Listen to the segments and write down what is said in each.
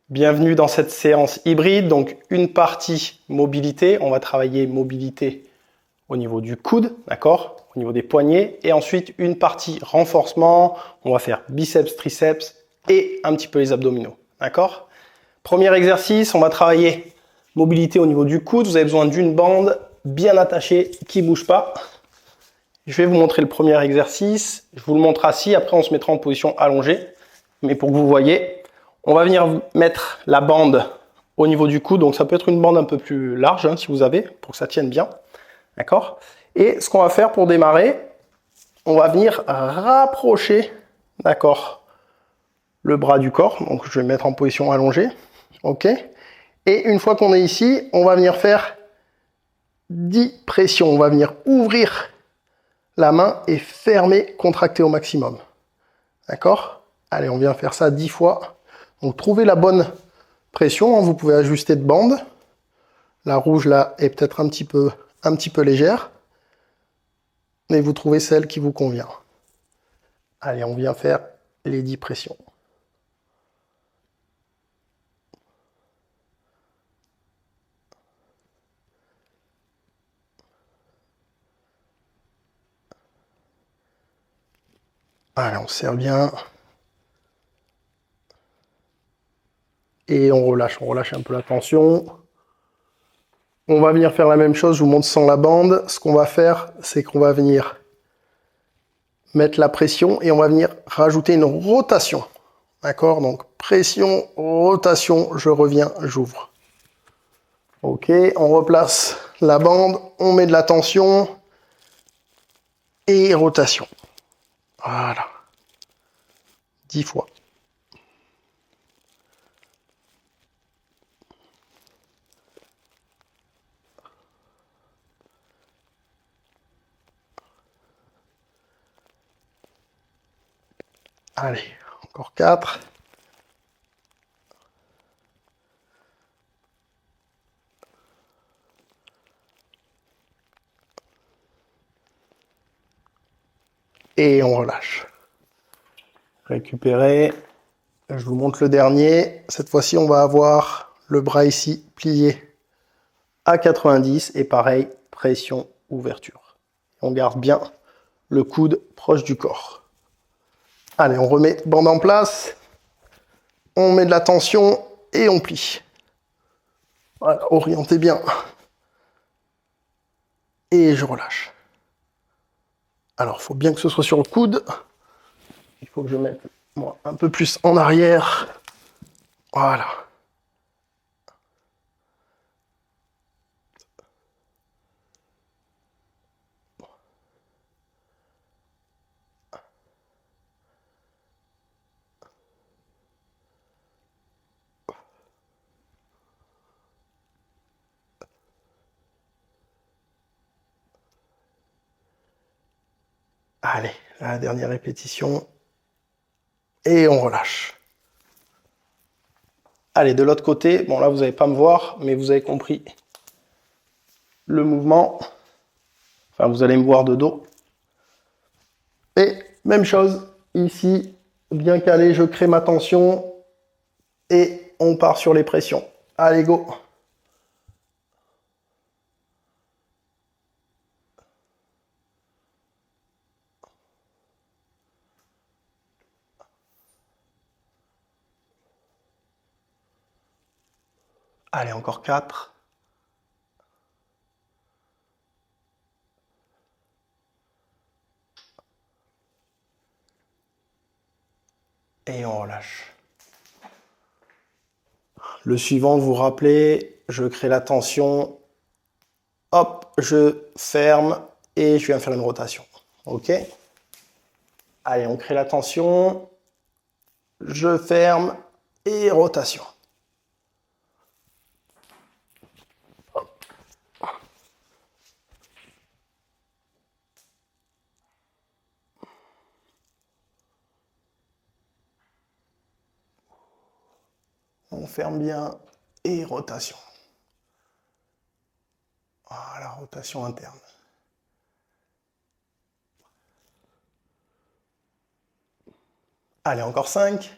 Bienvenue dans cette séance hybride. Donc, une partie mobilité. On va travailler mobilité au niveau du coude, d'accord? Au niveau des poignets. Et ensuite, une partie renforcement. On va faire biceps, triceps et un petit peu les abdominaux, d'accord? Premier exercice, on va travailler mobilité au niveau du coude. Vous avez besoin d'une bande bien attachée qui ne bouge pas. Je vais vous montrer le premier exercice. Je vous le montre assis. Après, on se mettra en position allongée. Mais pour que vous voyez, on va venir mettre la bande au niveau du coude. Donc, ça peut être une bande un peu plus large, hein, si vous avez, pour que ça tienne bien. D'accord? Et ce qu'on va faire pour démarrer, on va venir rapprocher, d'accord, le bras du corps. Donc, je vais me mettre en position allongée. OK? Et une fois qu'on est ici, on va venir faire 10 pressions. On va venir ouvrir la main et fermer, contracter au maximum. D'accord? Allez, on vient faire ça 10 fois. Donc, trouvez la bonne pression. Vous pouvez ajuster de bande. La rouge, là, est peut-être un petit peu légère. Mais vous trouvez celle qui vous convient. Allez, on vient faire les 10 pressions. Allez, on serre bien. Et on relâche un peu la tension. On va venir faire la même chose, je vous montre sans la bande. Ce qu'on va faire, c'est qu'on va venir mettre la pression et on va venir rajouter une rotation. D'accord? Donc, pression, rotation, je reviens, j'ouvre. Ok, on replace la bande, on met de la tension et rotation. Voilà. 10 fois. Allez, encore 4. Et on relâche. Récupérer. Je vous montre le dernier. Cette fois-ci, on va avoir le bras ici plié à 90 et pareil, pression, ouverture. On garde bien le coude proche du corps. Allez, on remet bande en place. On met de la tension et on plie. Voilà, orientez bien. Et je relâche. Alors, il faut bien que ce soit sur le coude. Il faut que je mette moi, un peu plus en arrière. Voilà. Allez, la dernière répétition. Et on relâche. Allez, de l'autre côté, bon là vous n'allez pas me voir, mais vous avez compris le mouvement. Enfin, vous allez me voir de dos. Et même chose, ici, bien calé, je crée ma tension et on part sur les pressions. Allez, go! Allez, encore 4. Et on relâche. Le suivant, vous vous rappelez, je crée la tension. Hop, je ferme et je viens faire une rotation. Ok? Allez, on crée la tension. Je ferme et rotation. On ferme bien et rotation. Voilà, rotation interne. Allez, encore 5.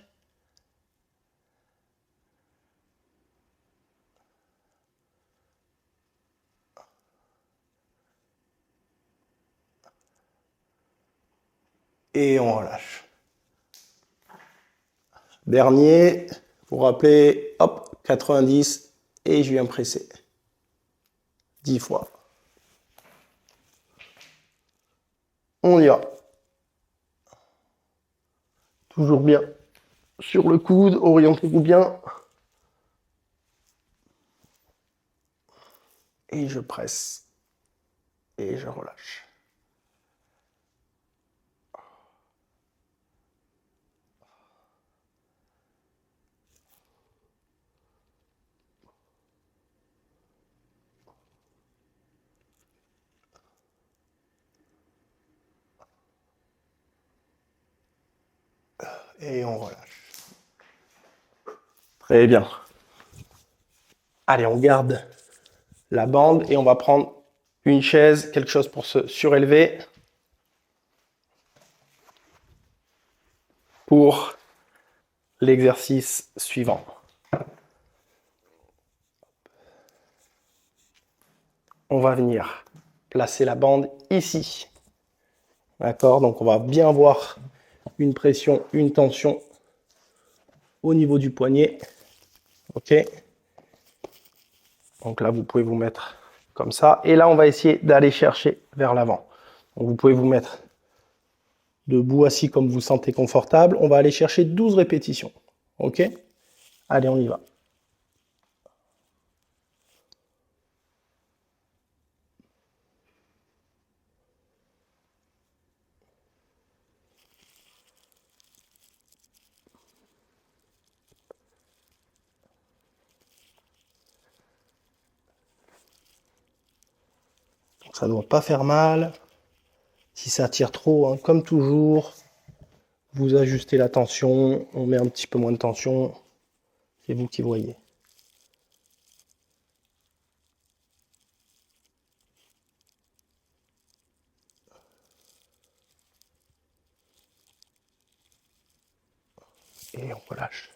et on relâche. Dernier, vous vous rappelez, hop, 90 et je viens presser. 10 fois. On y va. Toujours bien sur le coude, orientez-vous bien. Et je presse. Et je relâche. Et on relâche. Très bien. Allez, on garde la bande et on va prendre une chaise, quelque chose pour se surélever. Pour l'exercice suivant. On va venir placer la bande ici. D'accord? Donc on va bien voir une pression, une tension au niveau du poignet. Ok? Donc là, vous pouvez vous mettre comme ça. Et là, on va essayer d'aller chercher vers l'avant. Donc vous pouvez vous mettre debout, assis comme vous sentez confortable. On va aller chercher 12 répétitions. Ok? Allez, on y va. Ça ne doit pas faire mal. Si ça tire trop, hein, comme toujours, vous ajustez la tension, on met un petit peu moins de tension, c'est vous qui voyez. Et on relâche.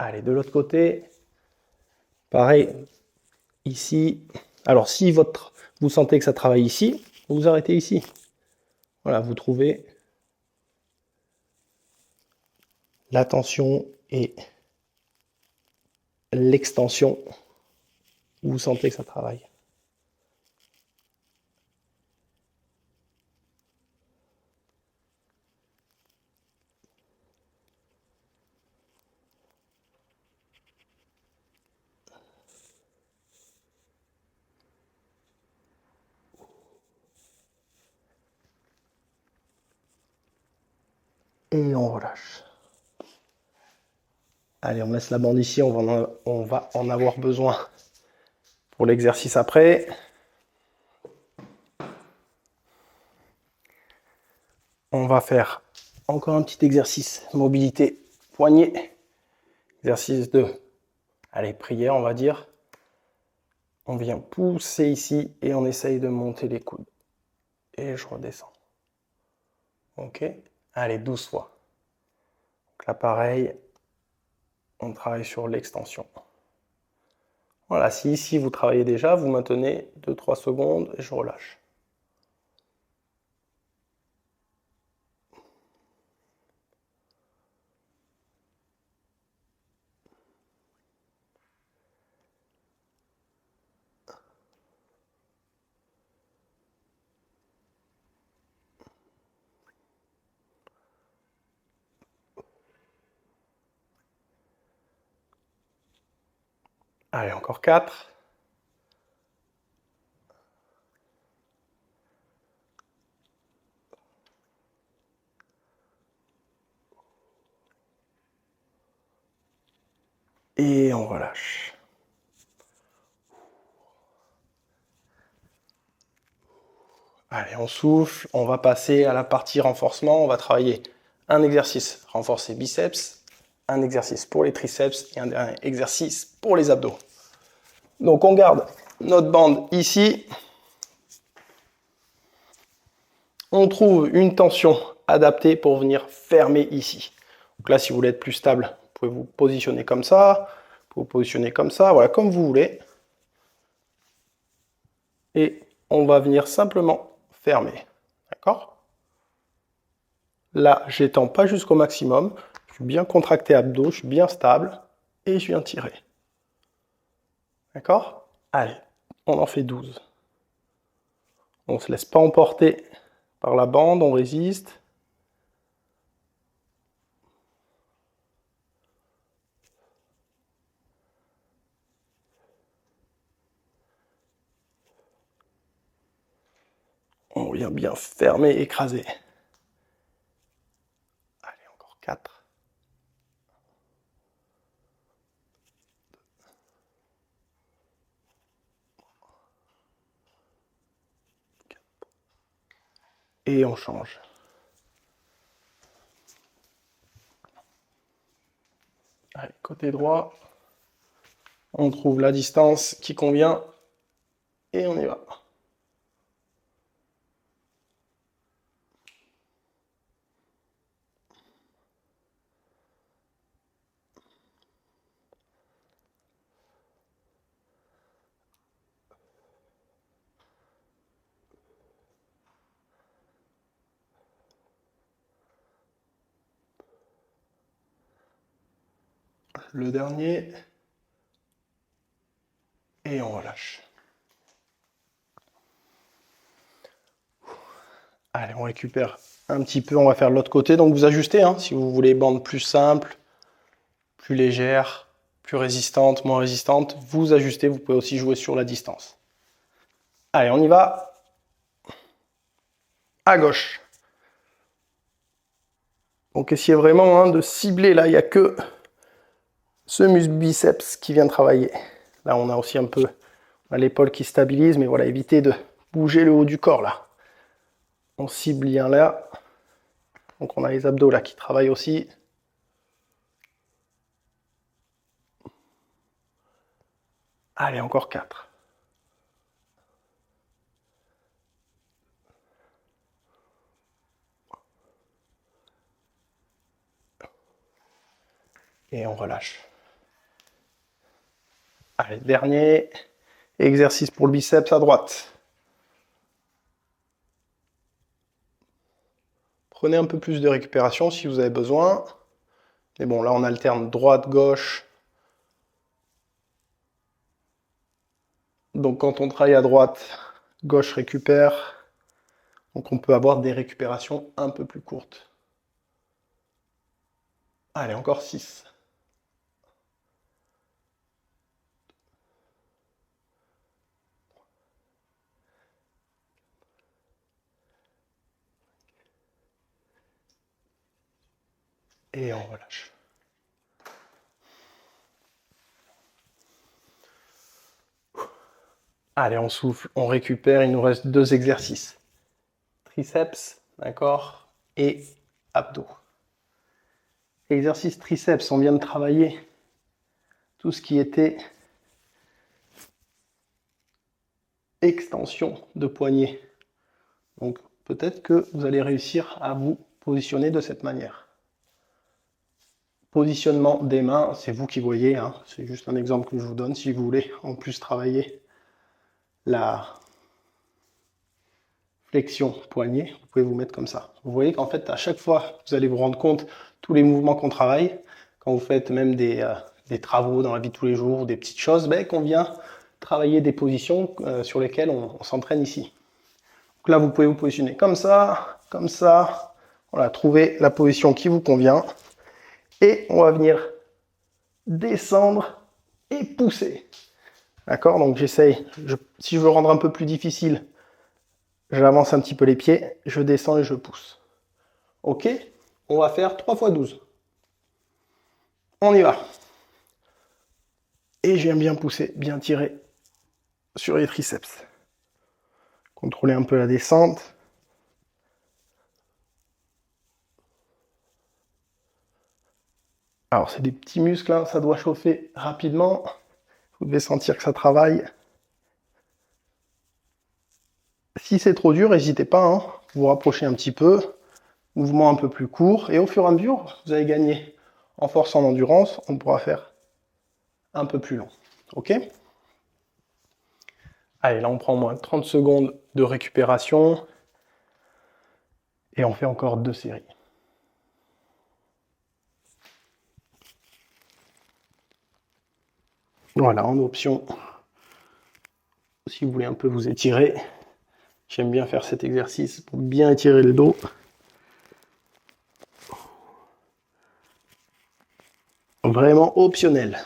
Allez, de l'autre côté, pareil, ici. Alors, si vous sentez que ça travaille ici, vous arrêtez ici. Voilà, vous trouvez la tension et l'extension où vous sentez que ça travaille. Et on relâche. Allez, on laisse la bande ici, on va en avoir besoin pour l'exercice après. On va faire encore un petit exercice mobilité poignet. Exercice de, allez, prière, on va dire. On vient pousser ici et on essaye de monter les coudes. Et je redescends. Ok? Allez, 12 fois. Donc là, pareil, on travaille sur l'extension. Voilà, si ici vous travaillez déjà, vous maintenez 2-3 secondes et je relâche. Allez, encore 4. Et on relâche. Allez, on souffle. On va passer à la partie renforcement. On va travailler un exercice renforcer biceps, un exercice pour les triceps et un dernier exercice pour les abdos. Donc on garde notre bande ici. On trouve une tension adaptée pour venir fermer ici. Donc là, si vous voulez être plus stable, vous pouvez vous positionner comme ça, vous pouvez vous positionner comme ça, voilà, comme vous voulez. Et on va venir simplement fermer. D'accord? Là, j'étends pas jusqu'au maximum. Je suis bien contracté abdos, je suis bien stable. Et je viens tirer. D'accord? Allez, on en fait 12. On ne se laisse pas emporter par la bande, on résiste. On vient bien fermer, écraser. Allez, encore 4. Et on change. Allez, côté droit. On trouve la distance qui convient. Et on y va. Le dernier. Et on relâche. Allez, on récupère un petit peu. On va faire de l'autre côté. Donc vous ajustez, hein, si vous voulez bande plus simple, plus légère, plus résistante, moins résistante. Vous ajustez. Vous pouvez aussi jouer sur la distance. Allez, on y va. À gauche. Donc essayez vraiment de cibler. Là, il n'y a que ce muscle biceps qui vient travailler. Là, on a aussi un peu l'épaule qui stabilise, mais voilà, évitez de bouger le haut du corps là. On cible bien là. Donc on a les abdos là qui travaillent aussi. Allez, encore 4. Et on relâche. Allez, dernier exercice pour le biceps à droite. Prenez un peu plus de récupération si vous avez besoin. Mais bon, là on alterne droite-gauche. Donc quand on travaille à droite, gauche récupère. Donc on peut avoir des récupérations un peu plus courtes. Allez, encore 6. Et on relâche. Allez, on souffle, on récupère, il nous reste 2 exercices. Triceps, d'accord, et abdos. Exercice triceps, on vient de travailler tout ce qui était extension de poignet. Donc peut-être que vous allez réussir à vous positionner de cette manière. Positionnement des mains, c'est vous qui voyez, hein. C'est juste un exemple que je vous donne. Si vous voulez en plus travailler la flexion poignet, vous pouvez vous mettre comme ça. Vous voyez qu'en fait, à chaque fois, vous allez vous rendre compte tous les mouvements qu'on travaille, quand vous faites même des travaux dans la vie de tous les jours, des petites choses, ben, qu'on vient travailler des positions sur lesquelles on s'entraîne ici. Donc là, vous pouvez vous positionner comme ça, comme ça. Voilà, trouvez la position qui vous convient. Et on va venir descendre et pousser. D'accord? Donc j'essaye, si je veux rendre un peu plus difficile, j'avance un petit peu les pieds, je descends et je pousse. Ok? On va faire 3 x 12. On y va. Et je viens bien pousser, bien tirer sur les triceps. Contrôler un peu la descente. Alors c'est des petits muscles, hein, ça doit chauffer rapidement. Vous devez sentir que ça travaille. Si c'est trop dur, n'hésitez pas, hein, vous rapprochez un petit peu. Mouvement un peu plus court. Et au fur et à mesure, vous allez gagner en force, en endurance. On pourra faire un peu plus long. Ok? Allez, là on prend au moins 30 secondes de récupération. Et on fait encore 2 séries. Voilà, en option, si vous voulez un peu vous étirer, j'aime bien faire cet exercice pour bien étirer le dos. Vraiment optionnel.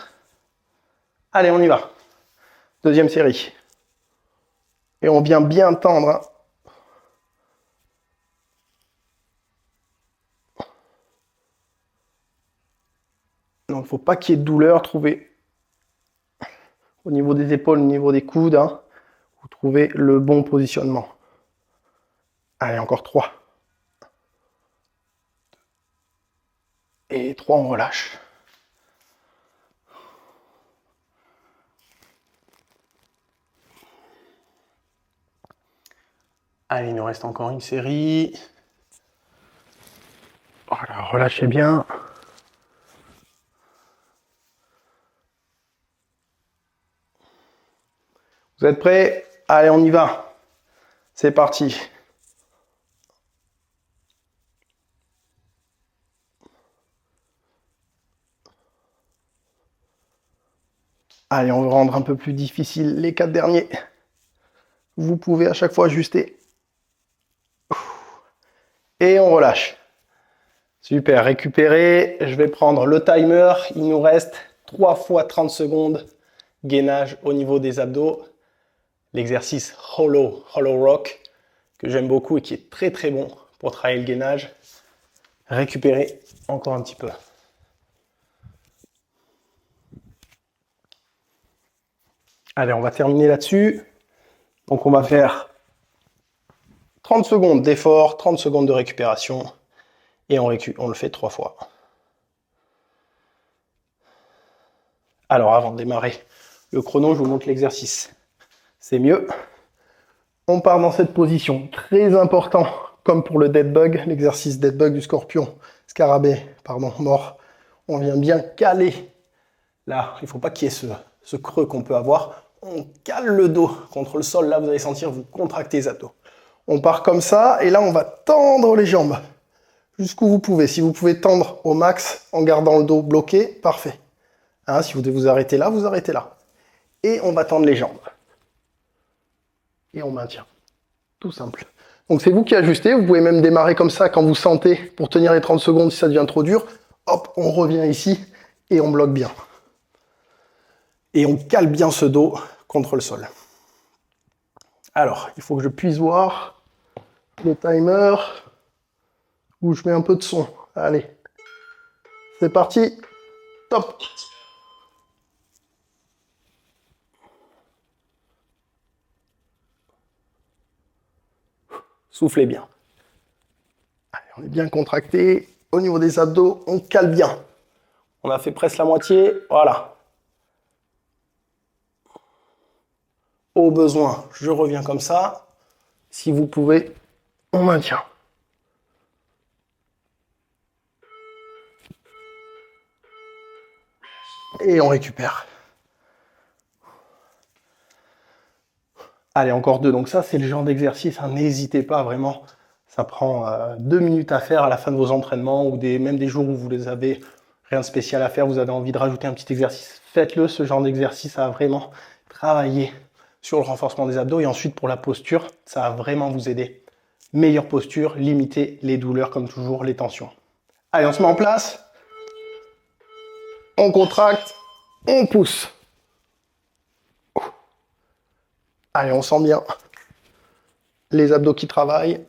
Allez, on y va. Deuxième série. Et on vient bien tendre. Hein. Donc, il ne faut pas qu'il y ait de douleur. Trouvez au niveau des épaules, au niveau des coudes, hein, vous trouvez le bon positionnement. Allez, encore 3. Et 3, on relâche. Allez, il nous reste encore une série. Voilà, relâchez bien. Vous êtes prêts? Allez, on y va. C'est parti. Allez, on va rendre un peu plus difficile les 4 derniers. Vous pouvez à chaque fois ajuster. Et on relâche. Super, récupéré. Je vais prendre le timer. Il nous reste 3 fois 30 secondes. Gainage au niveau des abdos. L'exercice Hollow Rock, que j'aime beaucoup et qui est très très bon pour travailler le gainage. Récupérer encore un petit peu. Allez, on va terminer là-dessus. Donc on va faire 30 secondes d'effort, 30 secondes de récupération. Et on le fait 3 fois. Alors avant de démarrer le chrono, je vous montre l'exercice. C'est mieux. On part dans cette position. Très important, comme pour le dead bug, l'exercice dead bug du scorpion, scarabée, pardon, mort. On vient bien caler. Là, il ne faut pas qu'il y ait ce creux qu'on peut avoir. On cale le dos contre le sol. Là, vous allez sentir, vous contractez les abdos. On part comme ça, et là, on va tendre les jambes jusqu'où vous pouvez. Si vous pouvez tendre au max en gardant le dos bloqué, parfait. Hein, si vous devez vous arrêter là, vous arrêtez là. Et on va tendre les jambes. Et on maintient. Tout simple. Donc c'est vous qui ajustez. Vous pouvez même démarrer comme ça quand vous sentez, pour tenir les 30 secondes si ça devient trop dur. Hop, on revient ici et on bloque bien. Et on cale bien ce dos contre le sol. Alors, il faut que je puisse voir le timer où je mets un peu de son. Allez, c'est parti. Top. Soufflez bien. Allez, on est bien contracté. Au niveau des abdos, on cale bien. On a fait presque la moitié. Voilà. Au besoin, je reviens comme ça. Si vous pouvez, on maintient. Et on récupère. Allez, encore 2. Donc ça, c'est le genre d'exercice. Hein. N'hésitez pas, vraiment. Ça prend 2 minutes à faire à la fin de vos entraînements ou même des jours où vous les avez rien de spécial à faire, vous avez envie de rajouter un petit exercice. Faites-le, ce genre d'exercice, ça va vraiment travailler sur le renforcement des abdos. Et ensuite, pour la posture, ça va vraiment vous aider. Meilleure posture, limiter les douleurs comme toujours, les tensions. Allez, on se met en place. On contracte, on pousse. Allez, on sent bien les abdos qui travaillent.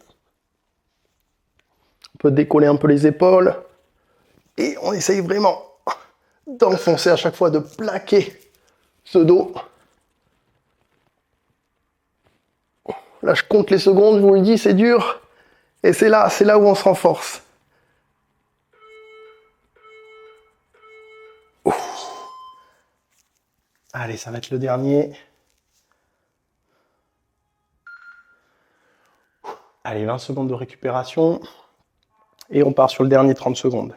On peut décoller un peu les épaules. Et on essaye vraiment d'enfoncer à chaque fois, de plaquer ce dos. Là, je compte les secondes, je vous le dis, c'est dur. Et c'est là où on se renforce. Ouf. Allez, ça va être le dernier. Allez, 20 secondes de récupération. Et on part sur le dernier 30 secondes.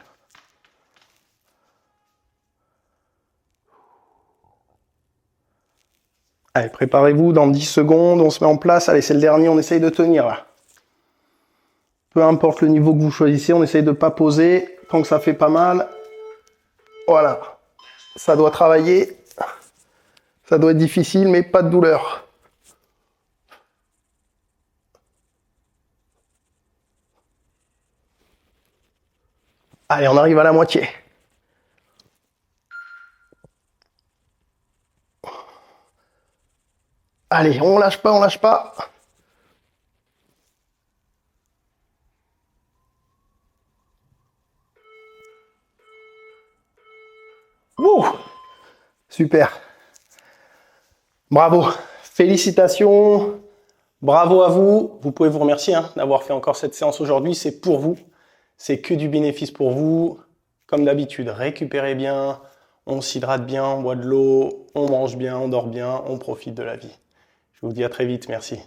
Allez, préparez-vous, dans 10 secondes, on se met en place. Allez, c'est le dernier, on essaye de tenir là. Peu importe le niveau que vous choisissez, on essaye de ne pas poser tant que ça fait pas mal. Voilà. Ça doit travailler. Ça doit être difficile, mais pas de douleur. Allez, on arrive à la moitié. Allez, on lâche pas, on lâche pas. Wouh! Super. Bravo. Félicitations. Bravo à vous. Vous pouvez vous remercier d'avoir fait encore cette séance aujourd'hui. C'est pour vous. C'est que du bénéfice pour vous. Comme d'habitude, récupérez bien. On s'hydrate bien, on boit de l'eau, on mange bien, on dort bien, on profite de la vie. Je vous dis à très vite. Merci.